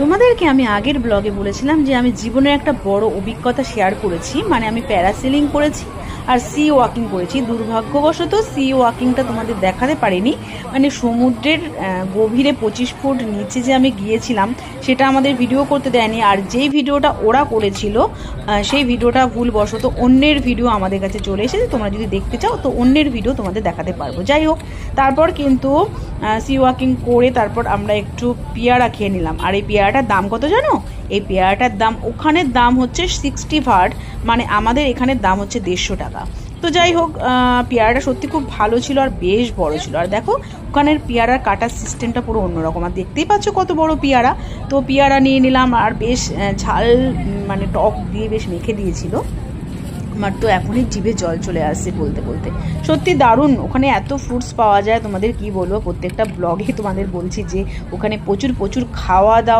তোমাদেরকে আমি আগের ব্লগে বলেছিলাম যে আমি জীবনের একটা বড় অভিজ্ঞতা শেয়ার করেছি, মানে আমি প্যারাসেলিং করেছি আর সি ওয়াকিং করেছি। দুর্ভাগ্যবশত সি ওয়াকিংটা তোমাদের দেখাতে পারিনি, মানে সমুদ্রের গভীরে 25 ফুট নিচে যে আমি গিয়েছিলাম সেটা আমাদের ভিডিও করতে দেয়নি। আর যেই ভিডিওটা ওরা করেছিল সেই ভিডিওটা ভুলবশত অন্যের ভিডিও আমাদের কাছে চলে এসেছে। তোমরা যদি দেখতে চাও তো অন্যের ভিডিও তোমাদের দেখাতে পারবো। যাই হোক, তারপর কিন্তু সি ওয়াকিং করে তারপর আমরা একটু পেয়ারা খেয়ে নিলাম। আর এই পেয়ারাটার দাম কত জানো? এই পেয়ারাটার দাম ওখানের দাম হচ্ছে 60 ভাট, মানে আমাদের এখানের দাম হচ্ছে 150 টাকা। তো যাই হোক, পেয়ারাটা সত্যি খুব ভালো ছিল আর বেশ বড় ছিল। আর দেখো ওখানের পেয়ারার কাটার সিস্টেমটা পুরো অন্যরকম, আর দেখতেই পাচ্ছ কত বড় পেয়ারা। তো পেয়ারা নিয়ে নিলাম, আর বেশ ঝাল মানে টক দিয়ে বেশ মেখে দিয়েছিল। আমার তো এখনই জিভে জল চলে আসছে বলতে বলতে। সত্যি দারুণ, ওখানে এত ফ্রুটস পাওয়া যায় তোমাদের কি বলবো। প্রত্যেকটা ব্লগে তোমাদের বলছি যে ওখানে প্রচুর প্রচুর খাওয়া দাওয়া